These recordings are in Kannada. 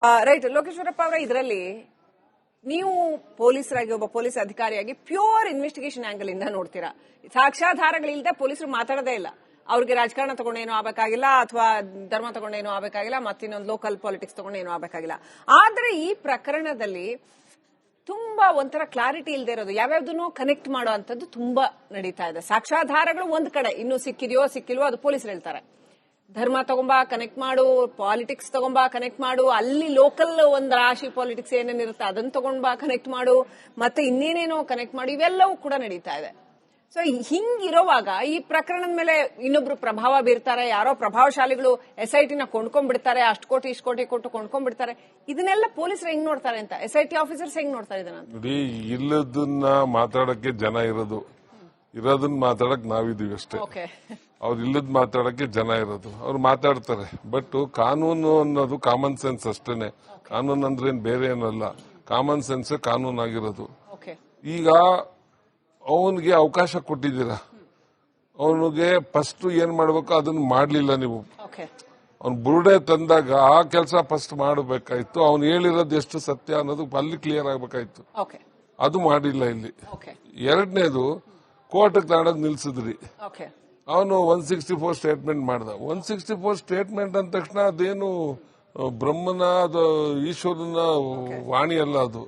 ರೈಟ್. ಲೋಕೇಶ್ವರಪ್ಪ ಅವರ ಇದರಲ್ಲಿ ನೀವು ಪೊಲೀಸರಾಗಿ ಒಬ್ಬ ಪೊಲೀಸ್ ಅಧಿಕಾರಿಯಾಗಿ ಪ್ಯೂರ್ ಇನ್ವೆಸ್ಟಿಗೇಷನ್ ಆಂಗಲ್ ಇಂದ ನೋಡ್ತೀರಾ. ಸಾಕ್ಷ್ಯಾಧಾರಗಳಿಲ್ಲದೆ ಪೊಲೀಸರು ಮಾತಾಡೋದೇ ಇಲ್ಲ. ಅವ್ರಿಗೆ ರಾಜಕಾರಣ ತಗೊಂಡೇನೋ ಆಗಬೇಕಾಗಿಲ್ಲ, ಅಥವಾ ಧರ್ಮ ತಗೊಂಡೇನೋ ಆಗಬೇಕಾಗಿಲ್ಲ, ಮತ್ತಿನ್ನೊಂದು ಲೋಕಲ್ ಪಾಲಿಟಿಕ್ಸ್ ತಗೊಂಡೇನೋ ಆಗಬೇಕಾಗಿಲ್ಲ. ಆದ್ರೆ ಈ ಪ್ರಕರಣದಲ್ಲಿ ತುಂಬಾ ಒಂಥರ ಕ್ಲಾರಿಟಿ ಇಲ್ಲದೆ ಇರೋದು, ಯಾವ್ಯಾವ್ದನ್ನು ಕನೆಕ್ಟ್ ಮಾಡೋ ಅಂತದ್ದು ತುಂಬಾ ನಡೀತಾ ಇದೆ. ಸಾಕ್ಷ್ಯಾಧಾರಗಳು ಒಂದ್ ಕಡೆ, ಇನ್ನು ಸಿಕ್ಕಿದೆಯೋ ಸಿಕ್ಕಿಲ್ವೋ ಅದು ಪೊಲೀಸರು ಹೇಳ್ತಾರೆ. ಧರ್ಮ ತಗೊಂಬಾ ಕನೆಕ್ಟ್ ಮಾಡು, ಪಾಲಿಟಿಕ್ಸ್ ತಗೊಂಬಾ ಕನೆಕ್ಟ್ ಮಾಡು, ಅಲ್ಲಿ ಲೋಕಲ್ ಒಂದ್ ರಾಶಿ ಪಾಲಿಟಿಕ್ಸ್ ಏನೇನಿರುತ್ತೆ ಅದನ್ನ ತಗೊಂಡ್ಬಾ ಕನೆಕ್ಟ್ ಮಾಡು, ಮತ್ತೆ ಇನ್ನೇನೇನೋ ಕನೆಕ್ಟ್ ಮಾಡು, ಇವೆಲ್ಲವೂ ಕೂಡ ನಡೀತಾ ಇದೆ. ಸೊ ಹಿಂಗಿರುವಾಗ ಈ ಪ್ರಕರಣದ ಮೇಲೆ ಇನ್ನೊಬ್ರು ಪ್ರಭಾವ ಬೀರ್ತಾರೆ, ಯಾರೋ ಪ್ರಭಾವಶಾಲಿಗಳು SIT ನ ಕೊಂಡ್ಕೊಂಡ್ಬಿಡ್ತಾರೆ, ಅಷ್ಟು ಕೋಟಿ ಇಷ್ಟು ಕೋಟಿ ಕೊಟ್ಟು ಕೊಂಡ್ಕೊಂಡ್ಬಿಡ್ತಾರೆ. ಇದನ್ನೆಲ್ಲ ಪೊಲೀಸರು ಹೆಂಗ್ ನೋಡ್ತಾರೆ ಅಂತ, SIT ಆಫೀಸರ್ಸ್ ಹೆಂಗ್ ನೋಡ್ತಾರೆ ಇದನ್ನ? ನೋಡಿ, ಇಲ್ಲದನ್ನ ಮಾತಾಡಕ್ಕೆ ಜನ ಇರೋದನ್ನ ಮಾತಾಡಕ್ ನಾವಿದೀವಿ ಅಷ್ಟೇ. ಅವ್ರು ಇಲ್ಲದ್ ಮಾತಾಡಕ್ಕೆ ಜನ ಇರೋದು, ಅವ್ರು ಮಾತಾಡ್ತಾರೆ. ಬಟ್ ಕಾನೂನು ಅನ್ನೋದು ಕಾಮನ್ ಸೆನ್ಸ್ ಅಷ್ಟೇನೆ. ಕಾನೂನು ಅಂದ್ರೆ ಏನ್ ಬೇರೆ ಏನಲ್ಲ, ಕಾಮನ್ ಸೆನ್ಸ್ ಕಾನೂನು ಆಗಿರೋದು. ಈಗ ಅವನಿಗೆ ಅವಕಾಶ ಕೊಟ್ಟಿದ್ದೀರಾ, ಅವನಿಗೆ ಫಸ್ಟ್ ಏನ್ ಮಾಡ್ಬೇಕು ಅದನ್ನ ಮಾಡ್ಲಿಲ್ಲ ನೀವು. ಅವ್ನು ಬುರುಡೆ ತಂದಾಗ ಆ ಕೆಲಸ ಫಸ್ಟ್ ಮಾಡಬೇಕಾಯ್ತು. ಅವ್ನು ಹೇಳಿರೋದು ಎಷ್ಟು ಸತ್ಯ ಅನ್ನೋದು ಅಲ್ಲಿ ಕ್ಲಿಯರ್ ಆಗ್ಬೇಕಾಯ್ತು, ಅದು ಮಾಡಿಲ್ಲ ಇಲ್ಲಿ. ಎರಡನೇದು, ಕೋರ್ಟ್ಗೆ ತಗೊಂಡೋಗ್ ನಿಲ್ಸಿದ್ರಿ. ಅವನು 164 ಸ್ಟೇಟ್ಮೆಂಟ್ ಮಾಡ್ದ. 164 ಸ್ಟೇಟ್ಮೆಂಟ್ ಅಂದ ತಕ್ಷಣ ಅದೇನು ಬ್ರಹ್ಮನ ಈಶ್ವರನ ವಾಣಿ ಅಲ್ಲ ಅದು.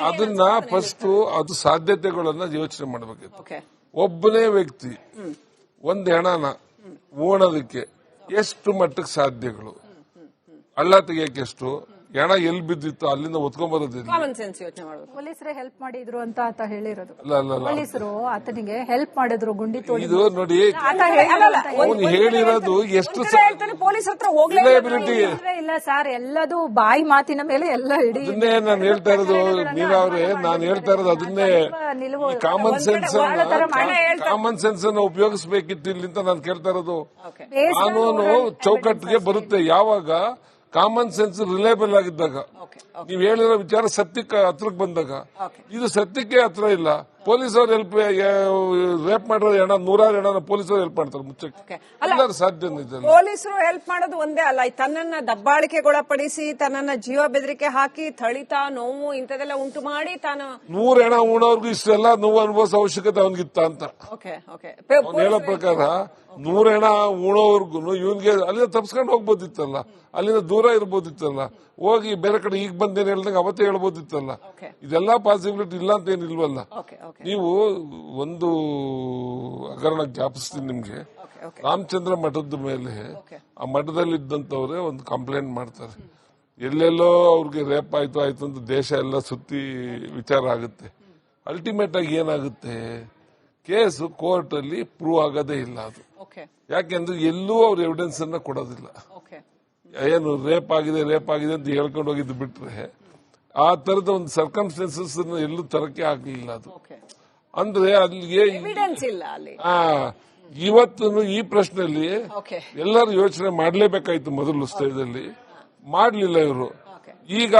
ಅದನ್ನ ಫಸ್ಟ್ ಅದು ಸಾಧ್ಯತೆಗಳನ್ನ ಯೋಚನೆ ಮಾಡಬೇಕಿತ್ತು. ಒಬ್ಬನೇ ವ್ಯಕ್ತಿ ಒಂದ್ ಹೆಣನ ಓಣೋದಕ್ಕೆ ಎಷ್ಟು ಮಟ್ಟಕ್ಕೆ ಸಾಧ್ಯಗಳು, ಹಳ್ಳ ತೆಗಿಯಕ್ಕೆ ಎಷ್ಟು, ಹೆಣ ಎಲ್ಲಿ ಬಿದ್ದಿತ್ತು ಅಲ್ಲಿಂದ ಒತ್ಕೊಂಡ್ಬರೋದಿಲ್ಲ. ಪೊಲೀಸರೇ ಹೆಲ್ಪ್ ಮಾಡಿದ್ರು ಅಂತ ಆತ ಹೇಳಿರೋದು. ಪೊಲೀಸರು ಆತನಿಗೆ ಹೆಲ್ಪ್ ಮಾಡಿದ್ರು, ಗುಂಡಿ ತೋಡಿ. ಇದು ನೋಡಿ, ಅವನು ಹೇಳಿರೋದು ಎಷ್ಟು ರಿಲಯಬಿಲಿಟಿ ಇಲ್ಲ ಸರ್, ಎಲ್ಲದು ಬಾಯಿ ಮಾತಿನ ಮೇಲೆ ಎಲ್ಲ ಹಿಡಿ. ಅದನ್ನೇ ನಾನು ಹೇಳ್ತಾ ಇರೋದು, ನೀವವ್ರೆ, ನಾನು ಹೇಳ್ತಾ ಇರೋದು ಅದನ್ನೇ. ಕಾಮನ್ ಸೆನ್ಸ್ ಅನ್ನು ಉಪಯೋಗಿಸಬೇಕಿತ್ತು ಇಲ್ಲಿ ಅಂತ ನಾನು ಕೇಳ್ತಾ ಇರೋದು. ಕಾನೂನು ಚೌಕಟ್ಟಿಗೆ ಬರುತ್ತೆ ಯಾವಾಗ ಕಾಮನ್ ಸೆನ್ಸ್ ರಿಲಯಬಲ್ ಆಗಿದ್ದಾಗ, ನೀವು ಹೇಳಿರೋ ವಿಚಾರ ಸತ್ಯಕ್ಕೆ ಹತ್ರಕ್ಕೆ ಬಂದಾಗ. ಇದು ಸತ್ಯಕ್ಕೆ ಹತ್ರ ಇಲ್ಲ. ಪೊಲೀಸರು ಹೆಲ್ಪ್, ರೇಪ್ ಮಾಡಿರೋ ಹೆಣ 100 ಹೆಣ ಪೊಲೀಸರು ಹೆಲ್ಪ್ ಮಾಡ್ತಾರೆ ಮುಚ್ಚಕ್ಕೆ, ಎಲ್ಲರೂ ಸಾಧ್ಯ. ಪೊಲೀಸರು ಹೆಲ್ಪ್ ಮಾಡೋದು ಒಂದೇ ಅಲ್ಲ, ತನ್ನನ್ನ ದಬ್ಬಾಳಿಕೆಗೊಳಪಡಿಸಿ, ತನ್ನನ್ನ ಜೀವ ಬೆದರಿಕೆ ಹಾಕಿ, ಥಳಿತ ನೋವು ಇಂಥದೆಲ್ಲ ಉಂಟು ಮಾಡಿ ತಾನು 100 ಹೆಣ ಉಣೋರ್ಗು ಇಷ್ಟೆಲ್ಲ ನೋವು ಅನುಭವಿಸೋ ಅವಶ್ಯಕತೆ ಅವನಿಗಿತ್ತ ಅಂತ ಹೇಳೋ ಪ್ರಕಾರ. 100 ಹೆಣ ಉಣೋವರ್ಗು ಇವನ್ಗೆ ಅಲ್ಲಿಂದ ತಪ್ಸ್ಕೊಂಡು ಹೋಗ್ಬೋದಿತ್ತಲ್ಲ, ಅಲ್ಲಿಂದ ದೂರ ಇರ್ಬೋದಿತ್ತಲ್ಲ, ಹೋಗಿ ಬೇರೆ ಕಡೆ ಈಗ ಬಂದೇನು ಹೇಳ್ದಂಗೆ ಅವತ್ತೇ ಹೇಳ್ಬೋದಿತ್ತಲ್ಲ. ಇದೆಲ್ಲಾ ಪಾಸಿಬಿಲಿಟಿ ಇಲ್ಲ ಅಂತ ಏನಿಲ್ವಲ್ಲ. ನೀವು ಒಂದು ಹಗರಣ ಜ್ಞಾಪಿಸ್ತೀನಿ ನಿಮ್ಗೆ. ರಾಮಚಂದ್ರ ಮಠದ ಮೇಲೆ ಆ ಮಠದಲ್ಲಿದ್ದಂತವ್ರೆ ಒಂದು ಕಂಪ್ಲೇಂಟ್ ಮಾಡ್ತಾರೆ. ಎಲ್ಲೆಲ್ಲೋ ಅವ್ರಿಗೆ ರೇಪ್ ಆಯ್ತು ಅಂತ ದೇಶ ಎಲ್ಲ ಸುತ್ತಿ ವಿಚಾರ ಆಗುತ್ತೆ. ಅಲ್ಟಿಮೇಟ್ ಆಗಿ ಏನಾಗುತ್ತೆ, ಕೇಸು ಕೋರ್ಟ್ ಅಲ್ಲಿ ಪ್ರೂವ್ ಆಗೋದೇ ಇಲ್ಲ ಅದು. ಯಾಕೆಂದ್ರೆ ಎಲ್ಲೂ ಅವ್ರ ಎವಿಡೆನ್ಸ್ ಅನ್ನ ಕೊಡೋದಿಲ್ಲ. ಏನು ರೇಪ್ ಆಗಿದೆ ಅಂತ ಹೇಳ್ಕೊಂಡು ಹೋಗಿದ್ದು ಬಿಟ್ರೆ ಆ ತರದ ಒಂದು ಸರ್ಕಮ್ಸ್ಟೆನ್ಸಸ್ ಎಲ್ಲೂ ತರಕ್ಕೆ ಆಗ್ಲಿಲ್ಲ ಅದು. ಅಂದ್ರೆ ಅಲ್ಲಿಗೆ ಇವತ್ತು ಈ ಪ್ರಶ್ನೆಯಲ್ಲಿ ಎಲ್ಲರೂ ಯೋಚನೆ ಮಾಡಲೇಬೇಕಾಯ್ತು ಮೊದಲು ಸ್ಟೇಜಲ್ಲಿ, ಮಾಡ್ಲಿಲ್ಲ ಇವರು. ಈಗ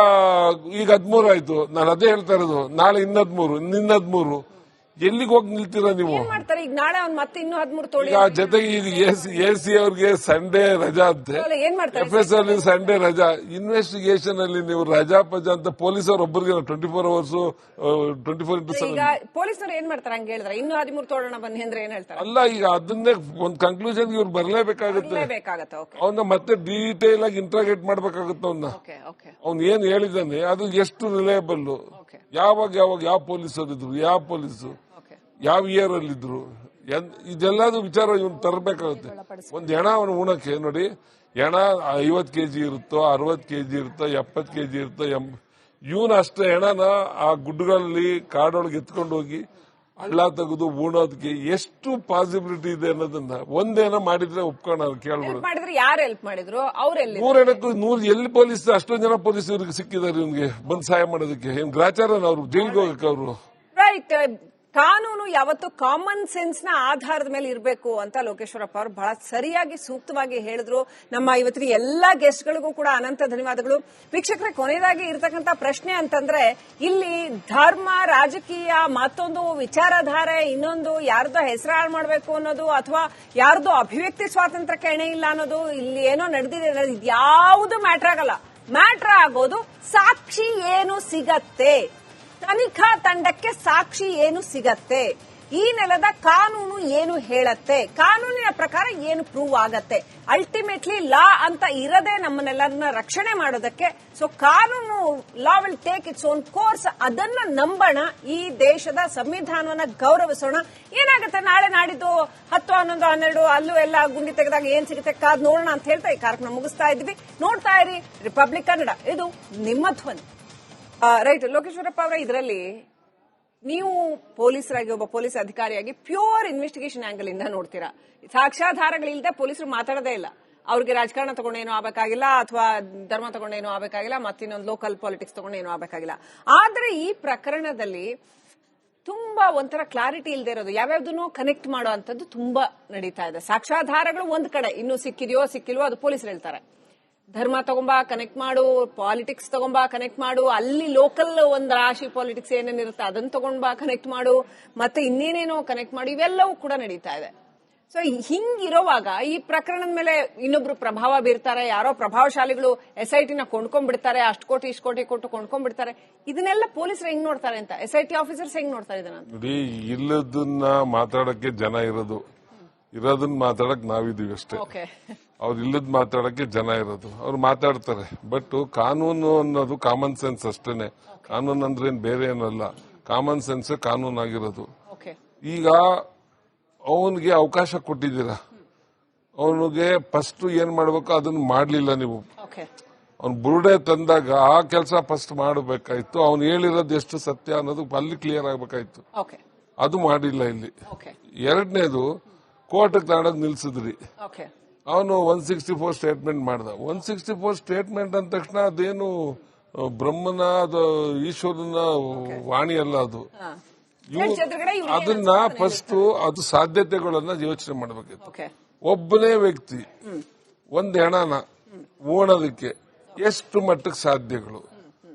13 ಆಯ್ತು. ನಾನು ಅದೇ ಹೇಳ್ತಾ ಇರೋದು, ನಾಳೆ ಇನ್ನ 13 ಎಲ್ಲಿಗೆ ಹೋಗಿ ನಿಲ್ತೀರಾ ನೀವು? ಈಗ ನಾಳೆ ಮತ್ತೆ ಇನ್ನೂ 13 ತೋಳಿ. ಜೊತೆಗೆ ಈಗ AC ಅವ್ರಿಗೆ ಸಂಡೇ ರಜಾ ಅಂತೆ, FS ಅಲ್ಲಿ ಸಂಡೇ ರಜಾ. ಇನ್ವೆಸ್ಟಿಗೇಷನ್ ಅಲ್ಲಿ ನೀವು ರಜಾ ಪಜಾ ಅಂತ ಪೊಲೀಸರು ಒಬ್ಬರಿಗೆ 24 ಅವರ್ಸ್ 24x7. ಪೊಲೀಸರು ಏನ್ ಮಾಡ್ತಾರೆ ಹಂಗ ಹೇಳಿದ್ರೆ ಇನ್ನೂ 13 ತೋಡೋಣ ಬನ್ನಿ ಅಂದ್ರೆ ಏನ್ ಹೇಳ್ತಾರೆ? ಅಲ್ಲ, ಈಗ ಅದನ್ನೇ ಒಂದು ಕನ್ಕ್ಲೂಷನ್ ಇವ್ರು ಬರಲೇಬೇಕಾಗುತ್ತೆ. ಅವನ್ನ ಮತ್ತೆ ಡೀಟೇಲ್ ಆಗಿ ಇಂಟ್ರಾಗೇಟ್ ಮಾಡ್ಬೇಕಾಗುತ್ತೆ. ಅವ್ನ ಏನ್ ಹೇಳಿದಾನೆ ಅದು ಎಷ್ಟು ರಿಲಯಬಲ್, ಯಾವಾಗ ಯಾವ ಪೊಲೀಸರು ಇದ್ರು, ಯಾವ ಪೊಲೀಸು ಯಾವ ಇಯರ್ ಅಲ್ಲಿ ಇದ್ರು, ಇದೆಲ್ಲದು ವಿಚಾರ ಇವ್ನು ತರಬೇಕಾಗುತ್ತೆ. ಒಂದ್ ಹೆಣ ಅವನು ಉಣಕ್ಕೆ ನೋಡಿ, ಹೆಣ 50 kg ಇರುತ್ತೋ, 60 kg ಇರುತ್ತೋ, 70 kg ಇರುತ್ತೋ, ಇವನು ಅಷ್ಟೇ ಹೆಣನ ಆ ಗುಡ್ಡಗಳಲ್ಲಿ ಕಾಡೊಳಗೆ ಎತ್ಕೊಂಡು ಹೋಗಿ ಹಳ್ಳ ತೆಗೆದು ಉಣೋದಕ್ಕೆ ಎಷ್ಟು ಪಾಸಿಬಿಲಿಟಿ ಇದೆ ಅನ್ನೋದನ್ನ ಒಂದೇನ ಮಾಡಿದ್ರೆ ಒಪ್ಕೊಂಡು ಕೇಳ್ಬೋದು. ಯಾರು ಹೆಲ್ಪ್ ಮಾಡಿದ್ರು? 100 ಹೆಣಕ್ಕೂ 100 ಎಲ್ಲಿ ಪೊಲೀಸ್ ಅಷ್ಟೊಂದು ಜನ ಪೊಲೀಸ್ ಇವ್ರಿಗೆ ಸಿಕ್ಕಿದ್ದಾರೆ ಇವನ್ಗೆ ಬಂದ್ ಸಹಾಯ ಮಾಡೋದಕ್ಕೆ. ಏನ್ ಗ್ರಾಚಾರನ ಅವ್ರು ಜೈಲ್ಗೆ ಹೋಗಕ್ಕೆ ಅವರು? ರೈಟ್. ಕಾನೂನು ಯಾವತ್ತು ಕಾಮನ್ ಸೆನ್ಸ್ ನ ಆಧಾರದ ಮೇಲೆ ಇರಬೇಕು ಅಂತ ಲೋಕೇಶ್ವರಪ್ಪ ಅವರು ಬಹಳ ಸರಿಯಾಗಿ ಸೂಕ್ತವಾಗಿ ಹೇಳಿದ್ರು. ನಮ್ಮ ಇವತ್ತಿನ ಎಲ್ಲಾ ಗೆಸ್ಟ್ಗಳಿಗೂ ಕೂಡ ಅನಂತ ಧನ್ಯವಾದಗಳು. ವೀಕ್ಷಕರೇ, ಕೊನೆಯದಾಗಿ ಇರತಕ್ಕಂತ ಪ್ರಶ್ನೆ ಅಂತಂದ್ರೆ ಇಲ್ಲಿ ಧರ್ಮ, ರಾಜಕೀಯ, ಮತ್ತೊಂದು ವಿಚಾರಧಾರೆ, ಇನ್ನೊಂದು ಯಾರ್ದೋ ಹೆಸರು ಹಾಳು ಮಾಡಬೇಕು ಅನ್ನೋದು ಅಥವಾ ಯಾರ್ದೋ ಅಭಿವ್ಯಕ್ತಿ ಸ್ವಾತಂತ್ರ್ಯಕ್ಕೆ ಎಣೆ ಇಲ್ಲ ಅನ್ನೋದು, ಇಲ್ಲಿ ಏನೋ ನಡೆದಿದೆ ಯಾವುದು ಮ್ಯಾಟರ್ ಆಗಲ್ಲ. ಮ್ಯಾಟರ್ ಆಗೋದು ಸಾಕ್ಷಿ ಏನು ಸಿಗತ್ತೆ, ತನಿಖಾ ತಂಡಕ್ಕೆ ಸಾಕ್ಷಿ ಏನು ಸಿಗತ್ತೆ, ಈ ನೆಲದ ಕಾನೂನು ಏನು ಹೇಳತ್ತೆ, ಕಾನೂನಿನ ಪ್ರಕಾರ ಏನು ಪ್ರೂವ್ ಆಗತ್ತೆ. ಅಲ್ಟಿಮೇಟ್ಲಿ ಲಾ ಅಂತ ಇರದೆ ನಮ್ಮನ್ನೆಲ್ಲರನ್ನ ರಕ್ಷಣೆ ಮಾಡೋದಕ್ಕೆ. ಸೊ ಕಾನೂನು, law will take its own course. ಅದನ್ನ ನಂಬೋಣ, ಈ ದೇಶದ ಸಂವಿಧಾನವನ್ನ ಗೌರವಿಸೋಣ. ಏನಾಗುತ್ತೆ ನಾಳೆ ನಾಡಿದ್ದು 10, 11, 12 ಅಲ್ಲೂ ಎಲ್ಲ ಗುಂಡಿ ತೆಗೆದಾಗ ಏನ್ ಸಿಗುತ್ತೆ ಕಾದ್ ನೋಡೋಣ ಅಂತ ಹೇಳ್ತಾ ಈ ಕಾರ್ಯಕ್ರಮ ಮುಗಿಸ್ತಾ ಇದ್ವಿ. ನೋಡ್ತಾ ಇರಿ ರಿಪಬ್ಲಿಕ್ ಕನ್ನಡ, ಇದು ನಿಮ್ಮ ಧ್ವನಿ. ರೈಟ್ ಲೋಕೇಶ್ವರಪ್ಪ ಅವರ, ಇದರಲ್ಲಿ ನೀವು ಪೊಲೀಸರಾಗಿ, ಒಬ್ಬ ಪೊಲೀಸ್ ಅಧಿಕಾರಿಯಾಗಿ ಪ್ಯೂರ್ ಇನ್ವೆಸ್ಟಿಗೇಷನ್ ಆಂಗಲ್ ಇಂದ ನೋಡ್ತೀರಾ. ಸಾಕ್ಷ್ಯಾಧಾರಗಳಿಲ್ಲದೆ ಪೊಲೀಸರು ಮಾತಾಡೋದೇ ಇಲ್ಲ. ಅವ್ರಿಗೆ ರಾಜಕಾರಣ ತಗೊಂಡೇನೋ ಆಗಬೇಕಾಗಿಲ್ಲ, ಅಥವಾ ಧರ್ಮ ತಗೊಂಡೇನೋ ಆಗಬೇಕಾಗಿಲ್ಲ, ಮತ್ತಿನ್ನೊಂದು ಲೋಕಲ್ ಪಾಲಿಟಿಕ್ಸ್ ತಗೊಂಡೇನೋ ಆಗಬೇಕಾಗಿಲ್ಲ. ಆದ್ರೆ ಈ ಪ್ರಕರಣದಲ್ಲಿ ತುಂಬಾ ಒಂಥರ ಕ್ಲಾರಿಟಿ ಇಲ್ಲದೆ ಇರೋದು, ಯಾವ್ಯಾವ್ದನ್ನೋ ಕನೆಕ್ಟ್ ಮಾಡೋ ಅಂತದ್ದು ತುಂಬಾ ನಡೀತಾ ಇದೆ. ಸಾಕ್ಷ್ಯಾಧಾರಗಳು ಒಂದ್ ಕಡೆ, ಇನ್ನೂ ಸಿಕ್ಕಿದೆಯೋ ಸಿಕ್ಕಿಲ್ವೋ ಅದು ಪೊಲೀಸರು ಹೇಳ್ತಾರೆ. ಧರ್ಮ ತಗೊಂಬಾ ಕನೆಕ್ಟ್ ಮಾಡು, ಪಾಲಿಟಿಕ್ಸ್ ತಗೊಂಬಾ ಕನೆಕ್ಟ್ ಮಾಡು, ಅಲ್ಲಿ ಲೋಕಲ್ ಒಂದ್ ರಾಶಿ ಪಾಲಿಟಿಕ್ಸ್ ಏನೇನಿರುತ್ತೆ ಅದನ್ನ ತಗೊಂಡ್ಬಾ ಕನೆಕ್ಟ್ ಮಾಡು, ಮತ್ತೆ ಇನ್ನೇನೇನೋ ಕನೆಕ್ಟ್ ಮಾಡು, ಇವೆಲ್ಲವೂ ಕೂಡ ನಡೀತಾ ಇದೆ. ಸೊ ಹಿಂಗಿರುವಾಗ ಈ ಪ್ರಕರಣದ ಮೇಲೆ ಇನ್ನೊಬ್ರು ಪ್ರಭಾವ ಬೀರ್ತಾರೆ, ಯಾರೋ ಪ್ರಭಾವಶಾಲಿಗಳು SIT ನ ಕೊಂಡ್ಕೊಂಡ್ಬಿಡ್ತಾರೆ, ಅಷ್ಟು ಕೋಟಿ ಇಷ್ಟು ಕೋಟಿ ಕೊಟ್ಟು ಕೊಂಡ್ಕೊಂಡ್ಬಿಡ್ತಾರೆ. ಇದನ್ನೆಲ್ಲ ಪೊಲೀಸರು ಹೆಂಗ್ ನೋಡ್ತಾರೆ ಅಂತ, SIT ಆಫೀಸರ್ಸ್ ಹೆಂಗ್ ನೋಡ್ತಾರೆ ಇದನ್ನ? ನೋಡಿ, ಇಲ್ಲದನ್ನ ಮಾತಾಡಕ್ಕೆ ಜನ ಇರೋದನ್ನ ಮಾತಾಡಕ್ ನಾವಿದೀವಿ ಅಷ್ಟೇ. ಅವ್ರು ಇಲ್ಲದ್ ಮಾತಾಡಕ್ಕೆ ಜನ ಇರೋದು, ಅವ್ರು ಮಾತಾಡ್ತಾರೆ. ಬಟ್ ಕಾನೂನು ಅನ್ನೋದು ಕಾಮನ್ ಸೆನ್ಸ್ ಅಷ್ಟೇನೆ. ಕಾನೂನು ಅಂದ್ರೆ ಏನ್ ಬೇರೆ ಏನಲ್ಲ, ಕಾಮನ್ ಸೆನ್ಸ್ ಕಾನೂನು ಆಗಿರೋದು. ಈಗ ಅವನಿಗೆ ಅವಕಾಶ ಕೊಟ್ಟಿದ್ದೀರಾ, ಅವನಿಗೆ ಫಸ್ಟ್ ಏನ್ ಮಾಡ್ಬೇಕು ಅದನ್ನ ಮಾಡ್ಲಿಲ್ಲ ನೀವು. ಅವ್ನು ಬುರುಡೆ ತಂದಾಗ ಆ ಕೆಲಸ ಫಸ್ಟ್ ಮಾಡಬೇಕಾಯ್ತು. ಅವ್ನು ಹೇಳಿರೋದು ಎಷ್ಟು ಸತ್ಯ ಅನ್ನೋದು ಅಲ್ಲಿ ಕ್ಲಿಯರ್ ಆಗ್ಬೇಕಾಯ್ತು, ಅದು ಮಾಡಿಲ್ಲ ಇಲ್ಲಿ. ಎರಡನೇದು, ಕೋರ್ಟ್ಗೆ ತಗೊಂಡೋಗಿ ನಿಲ್ಸಿದ್ರಿ. ಅವನು 164 ಸ್ಟೇಟ್ಮೆಂಟ್ ಮಾಡ್ದ. 164 ಸ್ಟೇಟ್ಮೆಂಟ್ ಅಂದ ತಕ್ಷಣ ಅದೇನು ಬ್ರಹ್ಮನ ಈಶ್ವರನ ವಾಣಿ ಅಲ್ಲ ಅದು. ಅದನ್ನ ಫಸ್ಟ್ ಅದು ಸಾಧ್ಯತೆಗಳನ್ನ ಯೋಚನೆ ಮಾಡಬೇಕಿತ್ತು. ಒಬ್ಬನೇ ವ್ಯಕ್ತಿ ಒಂದ್ ಹೆಣನ ಓಣೋದಕ್ಕೆ ಎಷ್ಟು ಮಟ್ಟಕ್ಕೆ ಸಾಧ್ಯಗಳು,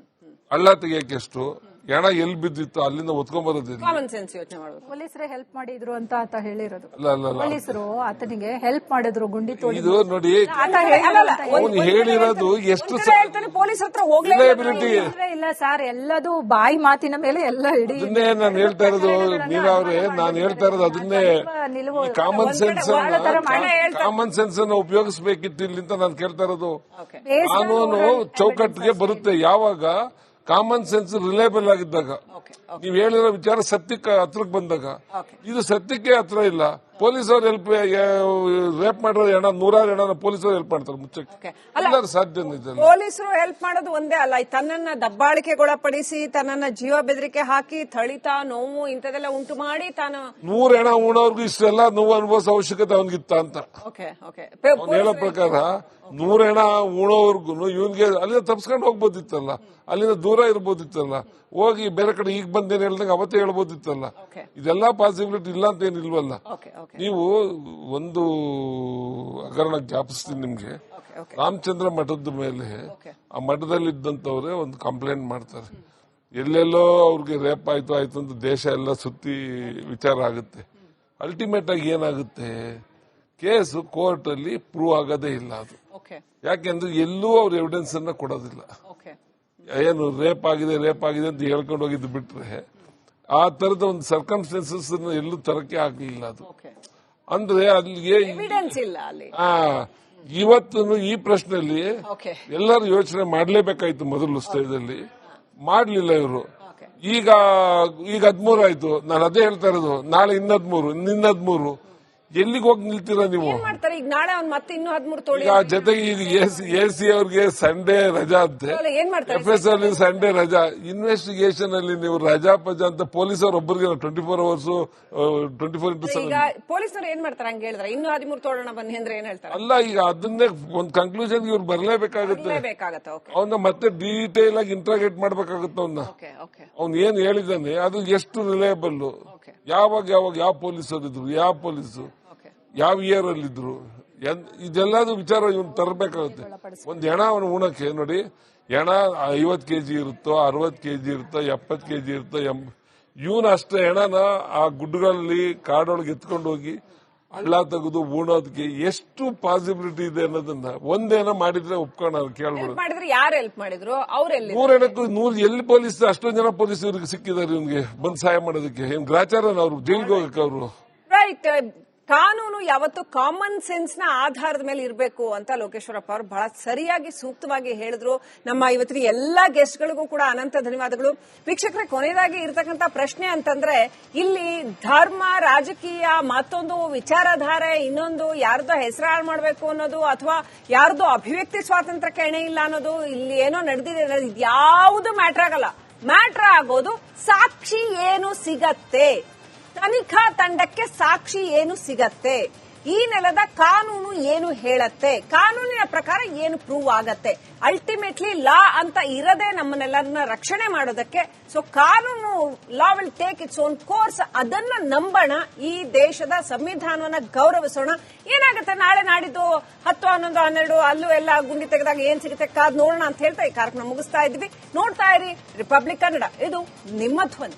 ಹಳ್ಳ ತೆಗಿಯಕ್ಕೆ ಎಷ್ಟು, ಹೆಣ ಎಲ್ಲಿ ಬಿದ್ದಿತ್ತು ಅಲ್ಲಿಂದ ಒತ್ಕೊಂಡ್ಬರೋದಿಲ್ಲ. ಪೊಲೀಸರೇ ಹೆಲ್ಪ್ ಮಾಡಿದ್ರು ಅಂತ ಆತ ಹೇಳಿರೋದು. ಪೊಲೀಸರು ಆತನಿಗೆ ಹೆಲ್ಪ್ ಮಾಡಿದ್ರು ಗುಂಡಿ ತೋಡಿ. ಇದು ನೋಡಿ, ಅವನು ಹೇಳಿರೋದು ಎಷ್ಟು ಇಲ್ಲ ಸರ್, ಎಲ್ಲದು ಬಾಯಿ ಮಾತಿನ ಮೇಲೆ ಎಲ್ಲ ಇಡೀ ಅದನ್ನೇ ನಾನು ಹೇಳ್ತಾ ಇರೋದು. ನೀವ್ರೆ ನಾನು ಹೇಳ್ತಾ ಇರೋದು ಅದನ್ನೇ. ಕಾಮನ್ ಸೆನ್ಸ್ ಅನ್ನು ಉಪಯೋಗಿಸಬೇಕಿತ್ತು ಇಲ್ಲಿಂದ ನಾನು ಕೇಳ್ತಾ ಇರೋದು. ಕಾನೂನು ಚೌಕಟ್ಟಿಗೆ ಬರುತ್ತೆ ಯಾವಾಗ ಕಾಮನ್ ಸೆನ್ಸ್ ರಿಲೇಬಲ್ ಆಗಿದ್ದಾಗ, ನೀವು ಹೇಳಿರೋ ವಿಚಾರ ಸತ್ಯಕ್ಕೆ ಹತ್ರಕ್ಕೆ ಬಂದಾಗ. ಇದು ಸತ್ಯಕ್ಕೆ ಹತ್ರ ಇಲ್ಲ. ಪೊಲೀಸರು ಹೆಲ್ಪ್, ರೇಪ್ ಮಾಡಿರೋ ಹೆಣ 100 ಹೆಣ ಪೊಲೀಸರು ಹೆಲ್ಪ್ ಮಾಡ್ತಾರೆ ಮುಚ್ಚಕ್ಕೆ, ಸಾಧ್ಯ. ಪೊಲೀಸರು ಹೆಲ್ಪ್ ಮಾಡೋದು ಒಂದೇ ಅಲ್ಲ, ತನ್ನನ್ನ ದಬ್ಬಾಳಿಕೆಗೊಳಪಡಿಸಿ, ತನ್ನನ್ನ ಜೀವ ಬೆದರಿಕೆ ಹಾಕಿ, ಥಳಿತ, ನೋವು ಇಂಥದೆಲ್ಲ ಉಂಟು ಮಾಡಿ ತಾನು 100 ಹೆಣ ಉಣೋರ್ಗು ಇಷ್ಟೆಲ್ಲ ನೋವು ಅನುಭವಿಸೋ ಅವಶ್ಯಕತೆ ಅವನಿಗಿತ್ತ ಅಂತ ಹೇಳೋ ಪ್ರಕಾರ. 100 ಹೆಣ ಉಣೋವರ್ಗು ಇವನ್ಗೆ ಅಲ್ಲಿಂದ ತಪ್ಸ್ಕೊಂಡು ಹೋಗ್ಬೋದಿತ್ತಲ್ಲ, ಅಲ್ಲಿಂದ ದೂರ ಇರ್ಬೋದಿತ್ತಲ್ಲ, ಹೋಗಿ ಬೇರೆ ಕಡೆ ಈಗ ಬಂದೇನು ಹೇಳ್ದಂಗೆ ಅವತ್ತೇ ಹೇಳ್ಬೋದಿತ್ತಲ್ಲ. ಇದೆಲ್ಲಾ ಪಾಸಿಬಿಲಿಟಿ ಇಲ್ಲ ಅಂತ ಏನಿಲ್ವಲ್ಲ. ನೀವು ಒಂದು ಹಗರಣ ಜ್ಞಾಪಿಸ್ತೀನಿ ನಿಮ್ಗೆ. ರಾಮಚಂದ್ರ ಮಠದ ಮೇಲೆ ಆ ಮಠದಲ್ಲಿದ್ದಂಥವ್ರೆ ಒಂದು ಕಂಪ್ಲೇಂಟ್ ಮಾಡ್ತಾರೆ. ಎಲ್ಲೆಲ್ಲೋ ಅವ್ರಿಗೆ ರೇಪ್ ಆಯ್ತು ಅಂತ ದೇಶ ಎಲ್ಲ ಸುತ್ತಿ ವಿಚಾರ ಆಗುತ್ತೆ. ಅಲ್ಟಿಮೇಟ್ ಆಗಿ ಏನಾಗುತ್ತೆ, ಕೇಸು ಕೋರ್ಟ್ ಅಲ್ಲಿ ಪ್ರೂವ್ ಆಗೋದೇ ಇಲ್ಲ ಅದು. ಯಾಕೆಂದ್ರೆ ಎಲ್ಲೂ ಅವ್ರ ಎವಿಡೆನ್ಸ್ ಅನ್ನ ಕೊಡೋದಿಲ್ಲ. ಏನು ರೇಪ್ ಆಗಿದೆ ಅಂತ ಹೇಳ್ಕೊಂಡು ಹೋಗಿದ್ದು ಬಿಟ್ರೆ ಆ ತರದ ಒಂದು ಸರ್ಕಮ್ಸ್ಟೆನ್ಸಸ್ ಎಲ್ಲೂ ತರಕ್ಕೆ ಆಗ್ಲಿಲ್ಲ ಅದು. ಅಂದ್ರೆ ಅಲ್ಲಿಗೆ ಇವತ್ತು ಈ ಪ್ರಶ್ನೆಯಲ್ಲಿ ಎಲ್ಲರೂ ಯೋಚನೆ ಮಾಡ್ಲೇಬೇಕಾಯ್ತು ಮೊದಲು ಸ್ಟೇಜ್ ಅಲ್ಲಿ, ಮಾಡ್ಲಿಲ್ಲ ಇವರು. ಈಗ 13 ಆಯ್ತು. ನಾನು ಅದೇ ಹೇಳ್ತಾ ಇರೋದು, ನಾಳೆ 13 ಎಲ್ಲಿಗೆ ಹೋಗಿ ನಿಲ್ತೀರಾ ನೀವು? ಏನ್ ಮಾಡ್ತಾರೆ ಈಗ? ನಾಳೆ ಅವ್ನು ಮತ್ತೆ ಇನ್ನೂ 13 ತೋಡಿ ಈಗ ಜೊತೆಗೆ ಈಗ ಎಸಿ ಅವ್ರಿಗೆ ಸಂಡೇ ರಜಾ ಅಂತೆ, ಏನ್ ಮಾಡ್ತಾರೆ? FS ಅಲ್ಲಿ ಸಂಡೇ ರಜಾ. ಇನ್ವೆಸ್ಟಿಗೇಷನ್ ಅಲ್ಲಿ ನೀವು ರಜಾ ಪಜಾ ಅಂತ ಪೊಲೀಸರು ಒಬ್ಬರಿಗೆ 24 ಅವರ್ಸ್ 24 ಈಗ ಪೊಲೀಸರು ಏನ್ ಮಾಡ್ತಾರೆ ಹಂಗ ಹೇಳಿದ್ರೆ? ಇನ್ನೂ 13 ತೋಡೋಣ ಬನ್ನಿ ಅಂದ್ರೆ ಏನ್ ಹೇಳ್ತಾರೆ? ಅಲ್ಲ, ಈಗ ಅದನ್ನೇ ಒಂದು ಕನ್ಕ್ಲೂಷನ್ ಇವ್ರು ಬರಲೇಬೇಕಾಗುತ್ತೆ. ಅವನ್ನ ಮತ್ತೆ ಡೀಟೇಲ್ ಆಗಿ ಇಂಟ್ರಾಗೇಟ್ ಮಾಡ್ಬೇಕಾಗುತ್ತೆ. ಅವ್ನ ಏನ್ ಹೇಳಿದಾನೆ ಅದು ಎಷ್ಟು ರಿಲಯಬಲ್, ಯಾವಾಗ ಯಾವ ಪೊಲೀಸರು ಇದ್ರು, ಯಾವ ಪೊಲೀಸು ಯಾವ ಇಯರ್ ಅಲ್ಲಿ ಇದ್ರು, ಇದೆಲ್ಲದು ವಿಚಾರ ಇವ್ನು ತರಬೇಕಾಗುತ್ತೆ. ಒಂದ್ ಹೆಣ ಅವನು ಉಣಕ್ಕೆ ನೋಡಿ, ಹೆಣ 50 kg ಇರುತ್ತೋ, 60 kg ಇರುತ್ತೋ, 70 kg ಇರುತ್ತೋ, ಇವನು ಅಷ್ಟೇ ಹೆಣನ ಆ ಗುಡ್ಡಗಳಲ್ಲಿ ಕಾಡೊಳಗೆ ಎತ್ಕೊಂಡು ಹೋಗಿ ಹಳ್ಳ ತೆಗೆದು ಉಣೋದಕ್ಕೆ ಎಷ್ಟು ಪಾಸಿಬಿಲಿಟಿ ಇದೆ ಅನ್ನೋದನ್ನ ಒಂದೇನೋ ಮಾಡಿದ್ರೆ ಒಪ್ಕೊಂಡು ಕೇಳ್ಬಿಡುದು. ಯಾರು ಹೆಲ್ಪ್ ಮಾಡಿದ್ರು? ಅವ್ರೆಲ್ಲಿ 100 ಎಲ್ಲಿ ಪೊಲೀಸ್ ಅಷ್ಟೊಂದು ಜನ ಪೊಲೀಸ್ ಇವ್ರಿಗೆ ಸಿಕ್ಕಿದ್ದಾರೆ ಇವ್ನಿಗೆ ಬಂದ್ ಸಹಾಯ ಮಾಡೋದಕ್ಕೆ. ಏನ್ ಗ್ರಾಚಾರನ ಅವ್ರು ಜೈಲ್ಗೆ ಹೋಗಕ್ಕೆ ಅವರು? ರೈಟ್. ಕಾನೂನು ಯಾವತ್ತು ಕಾಮನ್ ಸೆನ್ಸ್ ನ ಆಧಾರದ ಮೇಲೆ ಇರಬೇಕು ಅಂತ ಲೋಕೇಶ್ವರಪ್ಪ ಅವರು ಬಹಳ ಸರಿಯಾಗಿ ಸೂಕ್ತವಾಗಿ ಹೇಳಿದ್ರು. ನಮ್ಮ ಇವತ್ತಿನ ಎಲ್ಲಾ ಗೆಸ್ಟ್ ಗಳಿಗೂ ಕೂಡ ಅನಂತ ಧನ್ಯವಾದಗಳು. ವೀಕ್ಷಕರೇ, ಕೊನೆಯದಾಗಿ ಇರತಕ್ಕಂತ ಪ್ರಶ್ನೆ ಅಂತಂದ್ರೆ ಇಲ್ಲಿ ಧರ್ಮ, ರಾಜಕೀಯ, ಮತ್ತೊಂದು ವಿಚಾರಧಾರೆ, ಇನ್ನೊಂದು ಯಾರ್ದೋ ಹೆಸರು ಹಾಳು ಮಾಡಬೇಕು ಅನ್ನೋದು ಅಥವಾ ಯಾರ್ದೋ ಅಭಿವ್ಯಕ್ತಿ ಸ್ವಾತಂತ್ರ್ಯಕ್ಕೆ ಎಣೆ ಇಲ್ಲ ಅನ್ನೋದು, ಇಲ್ಲಿ ಏನೋ ನಡೆದಿದೆ ಅನ್ನೋದು ಯಾವುದು ಮ್ಯಾಟರ್ ಆಗಲ್ಲ. ಮ್ಯಾಟರ್ ಆಗೋದು ಸಾಕ್ಷಿ ಏನು ಸಿಗತ್ತೆ, ತನಿಖಾ ತಂಡಕ್ಕೆ ಸಾಕ್ಷಿ ಏನು ಸಿಗತ್ತೆ, ಈ ನೆಲದ ಕಾನೂನು ಏನು ಹೇಳತ್ತೆ, ಕಾನೂನಿನ ಪ್ರಕಾರ ಏನು ಪ್ರೂವ್ ಆಗತ್ತೆ. ಅಲ್ಟಿಮೇಟ್ಲಿ ಲಾ ಅಂತ ಇರದೆ ನಮ್ಮನ್ನೆಲ್ಲರನ್ನ ರಕ್ಷಣೆ ಮಾಡೋದಕ್ಕೆ. ಸೊ ಕಾನೂನು, law will take its own course. ಅದನ್ನ ನಂಬೋಣ, ಈ ದೇಶದ ಸಂವಿಧಾನವನ್ನ ಗೌರವಿಸೋಣ. ಏನಾಗುತ್ತೆ ನಾಳೆ ನಾಡಿದ್ದು 10, 11, 12 ಅಲ್ಲೂ ಎಲ್ಲ ಗುಂಡಿ ತೆಗೆದಾಗ ಏನ್ ಸಿಗುತ್ತೆ ಕಾದ್ ನೋಡೋಣ ಅಂತ ಹೇಳ್ತಾ ಈ ಕಾರ್ಯಕ್ರಮ ಮುಗಿಸ್ತಾ ಇದ್ವಿ. ನೋಡ್ತಾ ಇರಿ ರಿಪಬ್ಲಿಕ್ ಕನ್ನಡ, ಇದು ನಿಮ್ಮ ಧ್ವನಿ.